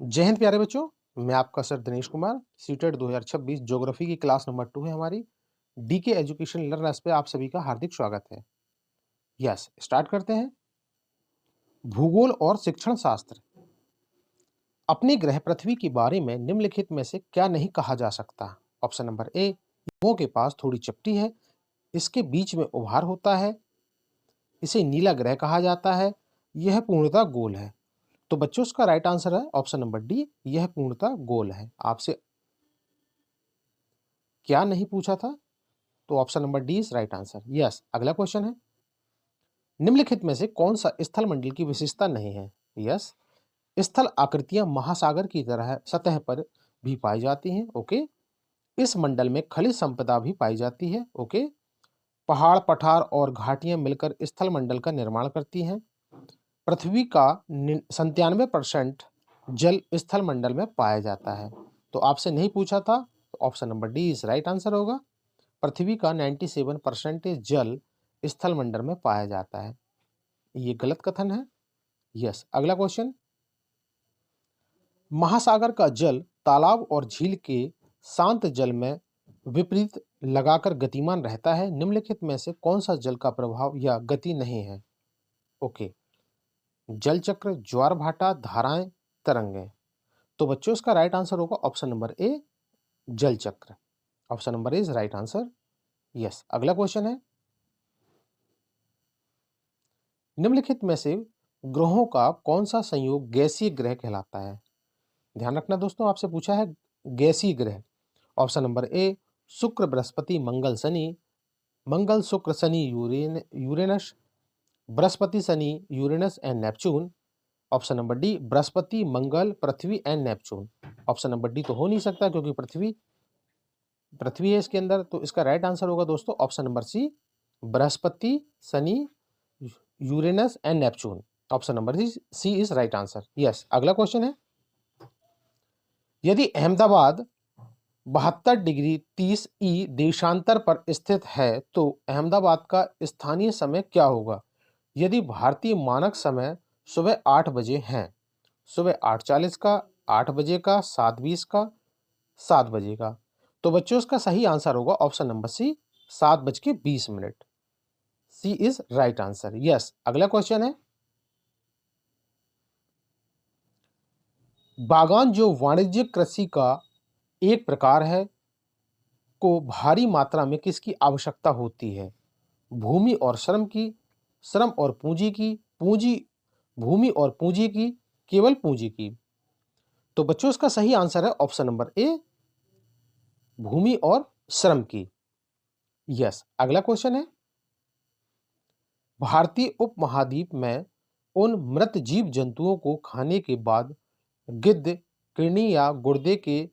जय हिंद प्यारे बच्चों। मैं आपका sir Dinesh Kumar. CTET 2026 geography की क्लास नंबर 2 है हमारी। डीके एजुकेशन लर्नर्स पे आप सभी का हार्दिक स्वागत है। यस, स्टार्ट करते हैं। भूगोल और शिक्षण शास्त्र। अपने ग्रह पृथ्वी के बारे में निम्नलिखित में से क्या नहीं कहा जा सकता? ऑप्शन नंबर ए, लोगों के पास थोड़ी चपटी है, इसके बीच में उभार होता है, इसे नीला ग्रह कहा जाता है, यह पूर्णतः गोल है। तो बच्चों, इसका राइट आंसर है ऑप्शन नंबर डी, यह पूर्णतः गोल है। आपसे क्या नहीं पूछा था? तो option number D is right answer. Yes, अगला क्वेश्चन है, निम्नलिखित में से कौन सा स्थल मंडल की विशेषता नहीं है? यस, स्थल आकृतियां महासागर की तरह सतह पर भी पाई जाती हैं। ओके, इस मंडल में खनिज संपदा भी पाई जाती है। ओके, पहाड़, पठार और घाटियां मिलकर स्थल मंडल का निर्माण करती हैं। पृथ्वी का 97% जल स्थल मंडल में पाया जाता है। तो आपसे नहीं पूछा था, तो option number D is right answer होगा। पृथ्वी का 97% जल स्थल मंडल में पाया जाता है। ये गलत कथन है। यस, अगला क्वेश्चन, महासागर का जल तालाब और झील के शांत जल में विपरीत लगाकर गतिमान रहता है। निम्नलिखित में से कौन सा जल का प्रभाव या गति नहीं है? ओके, जल चक्र, ज्वार भाटा, धाराएं, तरंगें। तो बच्चों, इसका राइट आंसर होगा ऑप्शन नंबर ए, जल चक्र। Option number is right answer. Yes, अगला क्वेश्चन है, निम्नलिखित में से ग्रहों का कौन सा संयोग गैसीय ग्रह कहलाता है? ध्यान रखना दोस्तों, आपसे पूछा है गैसीय ग्रह। ऑप्शन नंबर ए, शुक्र, बृहस्पति, मंगल, शनि। मंगल, शुक्र, Shani, Uranus, Brihaspati, Shani, Uranus and Neptune. Option number D, Brihaspati, Mangal, Prithvi and Neptune. Option number D तो हो नहीं सकता, क्योंकि पृथ्वी पृथ्वी है इसके अंदर। तो इसका राइट आंसर होगा दोस्तों option number C, Brihaspati, Shani, Uranus and Neptune. Option number C is right answer. Yes, अगला क्वेश्चन है, यदि अहमदाबाद 72 डिग्री 30 ई देशांतर पर स्थित है तो अहमदाबाद का स्थानीय समय क्या होगा? यदि भारतीय मानक समय सुबह 8 बजे है, सुबह 8:40 का, 8 बजे का, 7:20 का, 7 बजे का। तो बच्चों, इसका सही आंसर होगा option number C, 7:20। C is right answer. Yes, अगला क्वेश्चन है, बागान जो वाणिज्यिक कृषि का एक प्रकार है को भारी मात्रा में किसकी आवश्यकता होती है? भूमि और श्रम की, श्रम और पूंजी की, पूंजी, भूमि और पूंजी की, केवल पूंजी की। तो बच्चों, इसका सही आंसर है ऑप्शन नंबर ए, भूमि और श्रम की। यस, अगला क्वेश्चन है, भारतीय उपमहाद्वीप में उन मृत जीव जंतुओं को खाने के बाद गिद्ध किडनी या गुर्दे के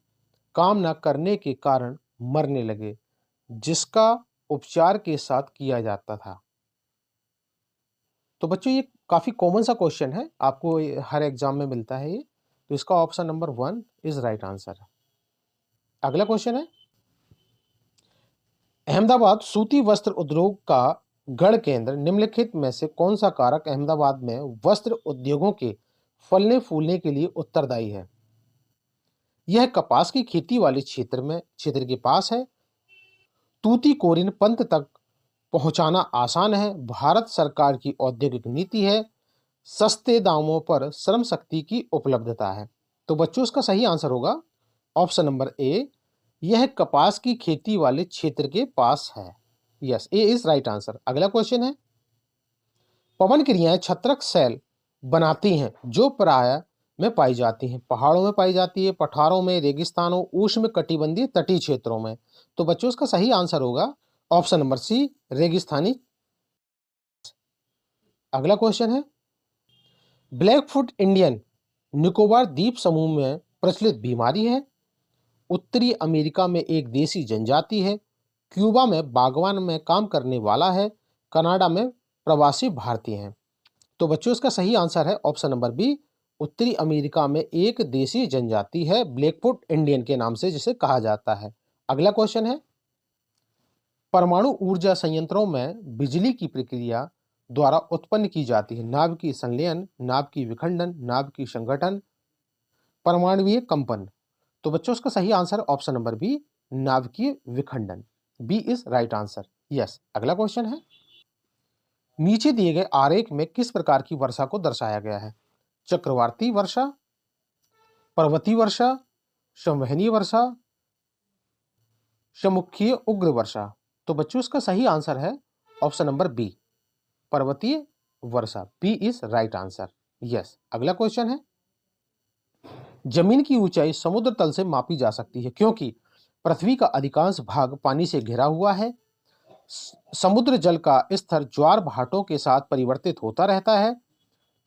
काम न करने के कारण मरने लगे, जिसका उपचार के साथ किया जाता था। तो बच्चों, ये काफी कॉमन सा क्वेश्चन है, आपको हर एग्जाम में मिलता है ये। तो इसका option number 1 is right answer. अगला क्वेश्चन है, अहमदाबाद सूती वस्त्र उद्योग का गढ़ केंद्र निम्नलिखित में से कौन सा कारक अहमदाबाद में वस्त्र उद्योगों के फलने फूलने के लिए उत्तरदायी है? यह कपास की खेती वाले क्षेत्र के पास है, तूतीकोरिन पंत तक पहुंचाना आसान है, भारत सरकार की औद्योगिक नीति है, सस्ते दामों पर श्रम शक्ति की उपलब्धता है। तो बच्चों, इसका सही आंसर होगा ऑप्शन नंबर ए, यह कपास की खेती वाले क्षेत्र के पास है। Yes, A is right answer. अगला क्वेश्चन है, पवन क्रियाएं छत्रक सेल बनाती हैं जो प्राय में पाई जाती हैं, पहाड़ों में पाई जाती है, पठारों में, रेगिस्तानों, उष्ण कटिबंधीय तटीय क्षेत्रों में। तो बच्चों, इसका सही आंसर होगा ऑप्शन नंबर सी, रेगिस्तानी। अगला क्वेश्चन है, ब्लैकफुट इंडियन निकोबार द्वीप समूह में प्रचलित बीमारी है, उत्तरी अमेरिका में एक देसी जनजाति है, क्यूबा में बागवान में काम करने वाला है, कनाडा में प्रवासी भारतीय हैं। तो बच्चों, इसका सही आंसर है ऑप्शन नंबर बी, उत्तरी अमेरिका में एक देसी जनजाति है, ब्लैकफुट इंडियन के नाम से जिसे कहा जाता है। अगला क्वेश्चन है, परमाणु ऊर्जा संयंत्रों में बिजली की प्रक्रिया द्वारा उत्पन्न की जाती है नाभ की संलयन, नाभ की विखंडन, नाभ की संगठन, परमाणुीय कंपन। तो बच्चों इसका सही आंसर ऑप्शन नंबर बी, नाभिकीय विखंडन। B is right answer. Yes, अगला क्वेश्चन है, नीचे दिए गए आरेख में किस प्रकार की वर्षा को दर्शाया गया है? चक्रवाती वर्षा, पर्वतीय वर्षा, संवहनीय वर्षा, समुखीय उग्र वर्षा। तो बच्चों इसका सही आंसर है ऑप्शन नंबर बी, पर्वतीय वर्षा। B is right answer. Yes, अगला क्वेश्चन है, जमीन की ऊंचाई समुद्र तल से मापी जा सकती है क्योंकि पृथ्वी का अधिकांश भाग पानी से घिरा हुआ है, समुद्र जल का स्तर ज्वार भाटों के साथ परिवर्तित होता रहता है,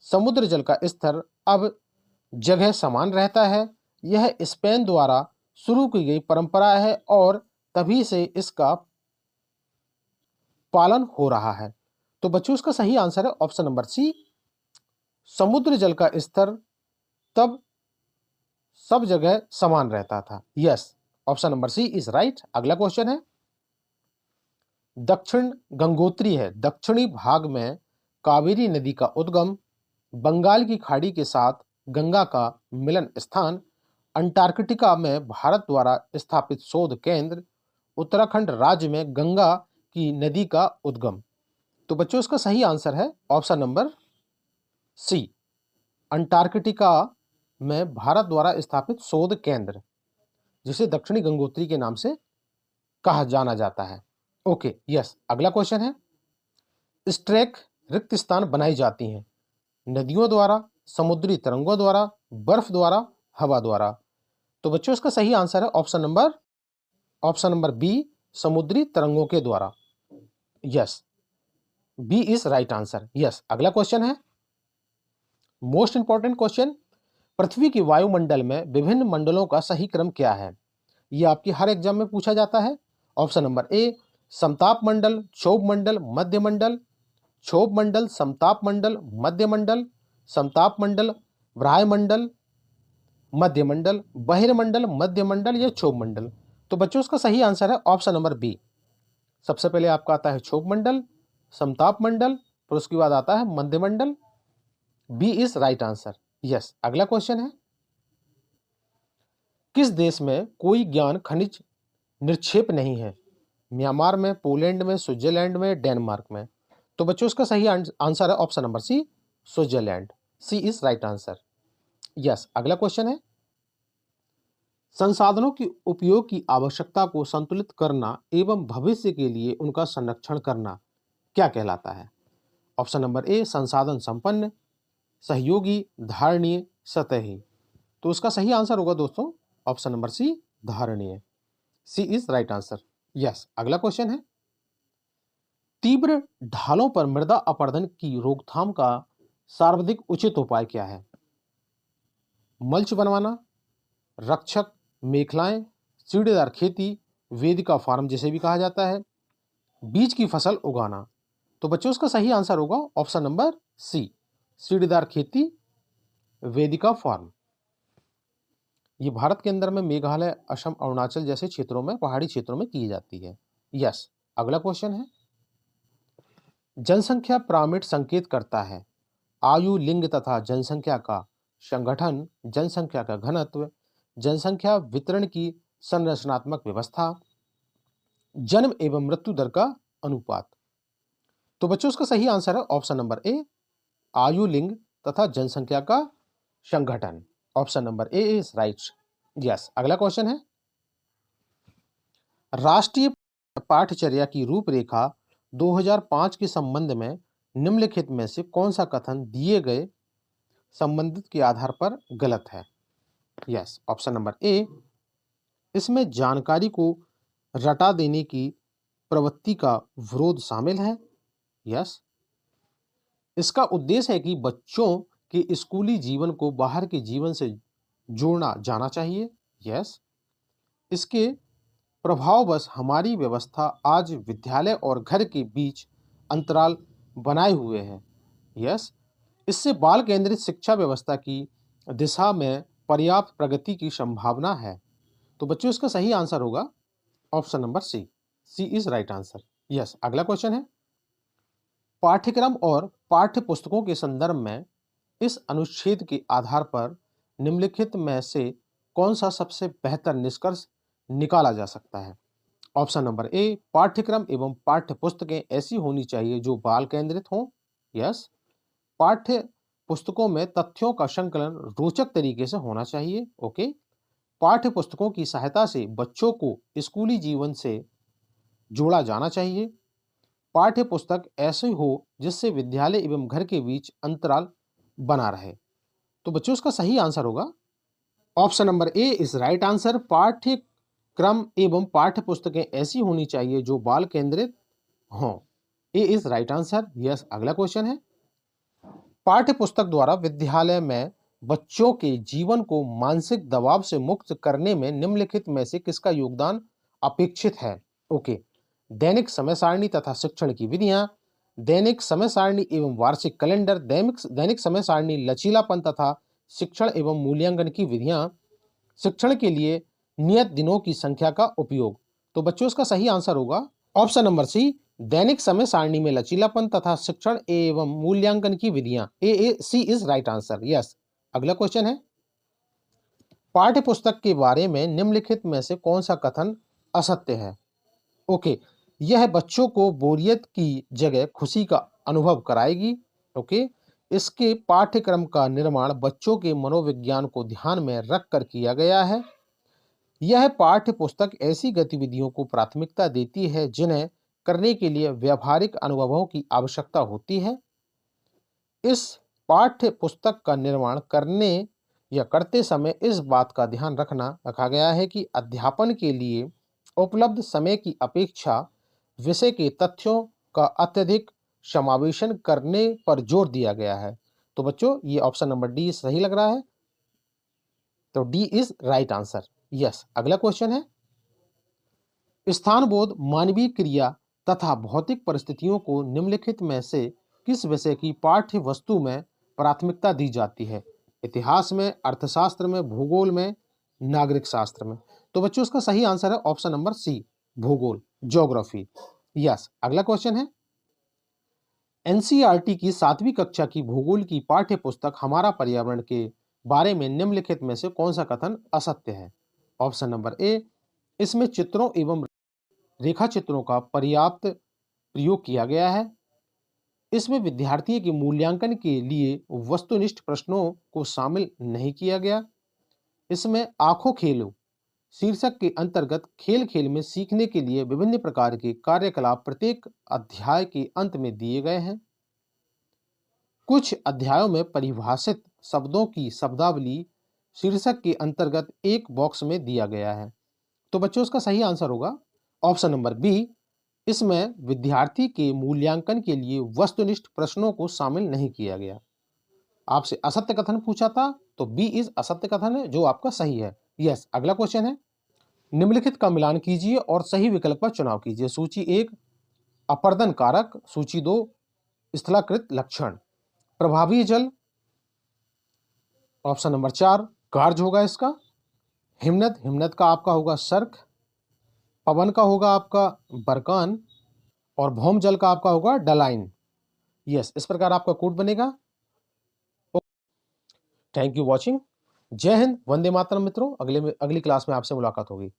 समुद्र जल का स्तर अब जगह समान रहता है, यह स्पेन द्वारा शुरू की गई परंपरा है और तभी से इसका पालन हो रहा है। तो बच्चों इसका सही आंसर है ऑप्शन नंबर सी, समुद्र जल का स्तर तब सब जगह समान रहता था। Yes, option number C is right. अगला क्वेश्चन है, दक्षिण गंगोत्री है, दक्षिणी भाग में कावेरी नदी का उद्गम, बंगाल की खाड़ी के साथ गंगा का मिलन स्थान, अंटार्कटिका में भारत द्वारा स्थापित शोध केंद्र, उत्तराखंड राज्य में गंगा की नदी का उद्गम। तो बच्चों इसका सही आंसर है ऑप्शन नंबर सी, अंटार्कटिका में भारत द्वारा स्थापित शोध केंद्र, जिसे दक्षिणी गंगोत्री के नाम से कहा जाना जाता है। ओके, यस, अगला क्वेश्चन है, स्ट्रेक रिक्त स्थान बनाई जाती हैं नदियों द्वारा, समुद्री तरंगों द्वारा, बर्फ द्वारा, हवा द्वारा। तो बच्चों इसका सही आंसर है ऑप्शन नंबर बी, समुद्री तरंगों के द्वारा। Yes, B is right answer. Yes, अगला क्वेश्चन है, मोस्ट इंपॉर्टेंट क्वेश्चन, पृथ्वी के वायुमंडल में विभिन्न मंडलों का सही क्रम क्या है? यह आपकी हर एग्जाम में पूछा जाता है। ऑप्शन नंबर ए, समताप मंडल, क्षोभ मंडल, मध्य मंडल, क्षोभ मंडल, समताप मंडल, मध्य मंडल, समताप मंडल, वायुमंडल, मध्य मंडल, बहिर्मंडल, मध्य मंडल या क्षोभ मंडल। तो बच्चों इसका सही आंसर है ऑप्शन नंबर बी। सबसे पहले आपका आता है क्षोभ मंडल, समताप मंडल, फिर उसके बाद आता है मध्य मंडल। B is right answer. Yes, अगला क्वेश्चन है, किस देश में कोई ज्ञान खनिज निक्षेप नहीं है? म्यांमार में, पोलैंड में, स्विट्जरलैंड में, डेनमार्क में। तो बच्चों इसका सही आंसर है option number C, Switzerland. C is right answer. Yes, अगला क्वेश्चन है, संसाधनों के उपयोग की आवश्यकता को संतुलित करना एवं भविष्य के लिए उनका संरक्षण करना क्या कहलाता है? ऑप्शन नंबर ए, संसाधन संपन्न, सहयोगी, धारणीय, सतही। तो उसका सही आंसर होगा दोस्तों ऑप्शन नंबर सी, धारणीय। सी इज राइट आंसर। यस, अगला क्वेश्चन है, तीव्र ढालों पर मृदा अपरदन की रोकथाम का सर्वाधिक उचित उपाय क्या है? मल्च बनवाना, रक्षक मेखलाएं, सीढ़ीदार खेती, वेदिका फार्म जिसे भी कहा जाता है, बीज की फसल उगाना। तो बच्चों इसका सही आंसर होगा ऑप्शन नंबर सी, सीढ़ीदार खेती, वेदिका फार्म। ये भारत के अंदर में मेघालय, असम, अरुणाचल जैसे क्षेत्रों में, पहाड़ी क्षेत्रों में की जाती है। यस, अगला क्वेश्चन है, जनसंख्या पिरामिड संकेत करता है आयु, लिंग तथा जनसंख्या का संगठन, जनसंख्या का घनत्व, जनसंख्या वितरण की संरचनात्मक व्यवस्था, जन्म एवं मृत्यु दर का अनुपात। तो बच्चों इसका सही आंसर है ऑप्शन नंबर ए, आयु, लिंग तथा जनसंख्या का संगठन। Option number A is right. Yes, अगला क्वेश्चन है, राष्ट्रीय पाठ्यचर्या की रूपरेखा 2005 के संबंध में निम्नलिखित में से कौन सा कथन दिए गए संबंधित के आधार पर गलत है? यस, ऑप्शन नंबर ए, इसमें जानकारी को रटा देने की प्रवृत्ति का विरोध शामिल है। यस, इसका उद्देश्य है कि बच्चों के स्कूली जीवन को बाहर के जीवन से जोड़ना जाना चाहिए। यस, इसके प्रभाववश हमारी व्यवस्था आज विद्यालय और घर के बीच अंतराल बनाए हुए है। यस, इससे बाल केंद्रित शिक्षा व्यवस्था की दिशा में पर्याप्त प्रगति की संभावना है। तो बच्चों इसका सही आंसर होगा option number C, C is right answer. Yes, अगला क्वेश्चन है, पाठ्यक्रम और पाठ्य पुस्तकों के संदर्भ में इस अनुच्छेद के आधार पर निम्नलिखित में से कौन सा सबसे बेहतर निष्कर्ष निकाला जा सकता है? ऑप्शन नंबर ए, पाठ्यक्रम एवं पाठ्य पुस्तकें ऐसी होनी चाहिए जो बाल केंद्रित हों। यस। पाठ्य पुस्तकों में तथ्यों का संकलन रोचक तरीके से होना चाहिए। ओके। पाठ्य पुस्तकों की सहायता से बच्चों को स्कूली जीवन से जोड़ा जाना चाहिए। पाठ्य पुस्तक ऐसी हो जिससे विद्यालय एवं घर के बीच अंतराल बना रहे। तो बच्चों इसका सही आंसर होगा option number A is right answer. पाठ्यक्रम एवं पाठ्य पुस्तकें ऐसी होनी चाहिए जो बाल केंद्रित हों। ए इज राइट आंसर। यस। अगला क्वेश्चन है, पाठ्य पुस्तक द्वारा विद्यालय में बच्चों के जीवन को मानसिक दबाव से मुक्त करने में निम्नलिखित में से किसका योगदान अपेक्षित है? ओके। दैनिक समय सारणी तथा शिक्षण की विधियां, दैनिक समय सारणी एवं वार्षिक कैलेंडर, दैनिक समय सारणी लचीलापन तथा शिक्षण एवं मूल्यांकन की विधियां, शिक्षण के लिए नियत दिनों की संख्या का उपयोग। तो बच्चों इसका सही आंसर होगा ऑप्शन नंबर सी, दैनिक समय सारणी में लचीलापन तथा शिक्षण एवं मूल्यांकन की विधियां। ए सी इज राइट आंसर। यस। अगला क्वेश्चन है, पाठ्य पुस्तक के बारे में निम्नलिखित में से कौन सा कथन असत्य है? ओके। यह बच्चों को बोरियत की जगह खुशी का अनुभव कराएगी। ओके। इसके पाठ्यक्रम का निर्माण बच्चों के मनोविज्ञान को ध्यान में रखकर किया गया है। यह पाठ्य पुस्तक ऐसी गतिविधियों को प्राथमिकता देती है जिन्हें करने के लिए व्यावहारिक अनुभवों की आवश्यकता होती है। इस पाठ्य पुस्तक का निर्माण करने या करते समय इस बात का ध्यान रखा गया है कि अध्यापन के लिए उपलब्ध समय की अपेक्षा विषय के तथ्यों का अत्यधिक समावेशन करने पर जोर दिया गया है। तो बच्चों ये ऑप्शन नंबर डी सही लग रहा है, तो D is right answer. Yes. अगला क्वेश्चन है, स्थानबोध मानवीय क्रिया तथा भौतिक परिस्थितियों को निम्नलिखित में से किस विषय की पाठ्य वस्तु में प्राथमिकता दी जाती है? इतिहास में, अर्थशास्त्र में, भूगोल में, नागरिक शास्त्र में। तो बच्चों इसका सही आंसर है ऑप्शन नंबर सी, भूगोल, ज्योग्राफी। यस। अगला क्वेश्चन है, एनसीईआरटी की 7वीं कक्षा की भूगोल की पाठ्य पुस्तक हमारा पर्यावरण के बारे में निम्नलिखित में से कौन सा कथन असत्य है? ऑप्शन नंबर ए, इसमें चित्रों एवं रेखा चित्रों का पर्याप्त प्रयोग किया गया है। इसमें विद्यार्थियों के मूल्यांकन के लिए वस्तुनिष्ठ प्रश्नों को शामिल नहीं किया गया। इसमें आंखों खेलो शीर्षक के अंतर्गत खेल खेल में सीखने के लिए विभिन्न प्रकार के कार्यकलाप प्रत्येक अध्याय के अंत में दिए गए हैं। कुछ अध्यायों में परिभाषित शब्दों की शब्दावली शीर्षक के अंतर्गत एक बॉक्स में दिया गया है। तो बच्चों इसका सही आंसर होगा ऑप्शन नंबर बी, इसमें विद्यार्थी के मूल्यांकन के लिए वस्तुनिष्ठ प्रश्नों को शामिल नहीं किया गया। आपसे असत्य कथन पूछा था तो बी इज असत्य कथन है जो आपका सही है। यस। अगला क्वेश्चन है, निम्नलिखित का मिलान कीजिए और सही विकल्प का चुनाव कीजिए। सूची 1 अपर्दन कारक, सूची 2 स्थलाकृत लक्षण। प्रभावी जल ऑप्शन नंबर 4 कार्य होगा इसका। हिमनद का आपका होगा सर्क। पवन का होगा आपका बरकान और भौम जल का आपका होगा डलाइन। यस। इस प्रकार आपका कोड बनेगा। Thank you watching. जय हिंद, वंदे मातरम मित्रों। अगली क्लास में आपसे मुलाकात होगी।